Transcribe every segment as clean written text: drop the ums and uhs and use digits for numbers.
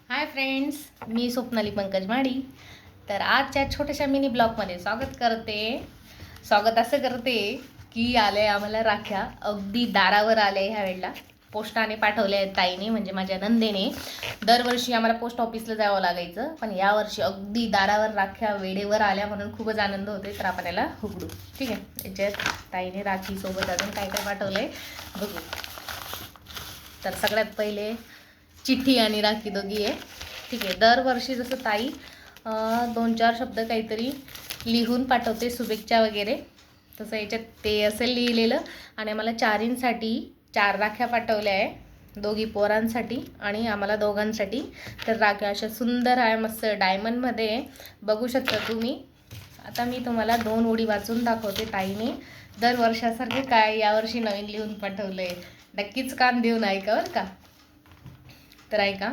Hi friends, मी स्वप्नाली पंकज माडी. तर आजच्या छोट्याशा मिनी ब्लॉगमध्ये स्वागत असं करते की आले आम्हाला राख्या अगदी दारावर आले. ह्या वेळेला पोस्टाने पाठवले आहेत ताईने, म्हणजे माझ्या नंदेने. दरवर्षी आम्हाला पोस्ट ऑफिसला जावं लागायचं, पण यावर्षी अगदी दारावर राख्या वेळेवर आल्या म्हणून खूपच आनंद होते. तर आपण याला उघडू. ठीक आहे, याच्यात ताईने राखीसोबत अजून काय काय पाठवलं आहे बघू. तर सगळ्यात पहिले चिठ्ठी आणि राखी दोघी आहे. ठीक आहे, दरवर्षी जसं ताई 2-4 शब्द काहीतरी लिहून पाठवते, शुभेच्छा वगैरे, तसं याच्यात ते असेल लिहिलेलं. आणि आम्हाला 4 राख्या पाठवल्या आहे, 2 पोरांसाठी आणि आम्हाला दोघांसाठी. तर राख्या अशा सुंदर आहे, मस्त डायमंडमध्ये बघू शकता तुम्ही. आता मी तुम्हाला 2 ओळी वाचून दाखवते. ताईने दरवर्षासारखे काय यावर्षी नवीन लिहून पाठवलं आहे, नक्कीच कान देऊन ऐका बरं का. तर ऐका.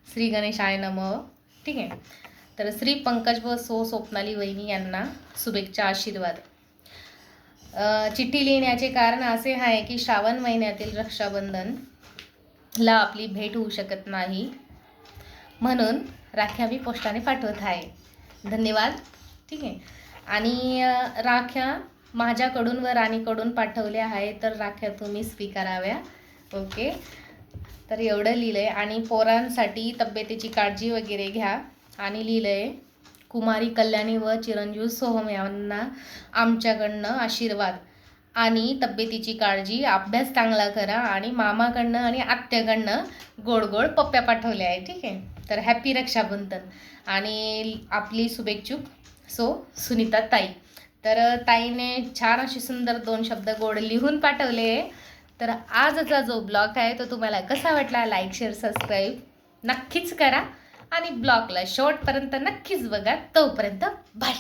श्री गणेशाय नमः. ठीक आहे, तर श्री पंकज व स्वप्नाली वहिनी यांना शुभेच्छा, आशीर्वाद. चिठ्ठी लिहिण्याचे कारण असे आहे की श्रावण महिन्यातील रक्षाबंधनला आपली भेट होऊ शकत नाही, म्हणून राख्या मी पोस्टाने पाठवत आहे. धन्यवाद. ठीक आहे, आणि राख्या माझ्याकडून व राणीकडून पाठवल्या आहे, तर राख्या तुम्ही स्वीकाराव्या. ओके, तर एवढं लिहिलं आहे. आणि पोरांसाठी तब्येतीची काळजी वगैरे घ्या. आणि लिहिलं आहे कुमारी कल्याणी व चिरंजीव सोहम यांना आमच्याकडनं आशीर्वाद आणि तब्येतीची काळजी, अभ्यास चांगला करा. आणि मामाकडनं आणि आत्याकडनं गोड गोड पप्प्या पाठवल्या आहे. ठीक आहे, तर हॅपी रक्षाबंधन. आणि आपली शुभेच्छुक सुनीता ताई. तर ताईने छान अशी सुंदर 2 शब्द गोड लिहून पाठवले. तर आजचा जो ब्लॉग आहे तो तुम्हाला कसा वाटला, लाईक शेअर सबस्क्राईब नक्कीच करा. आणि ब्लॉगला शेवटपर्यंत नक्कीच बघा. तोपर्यंत बाय.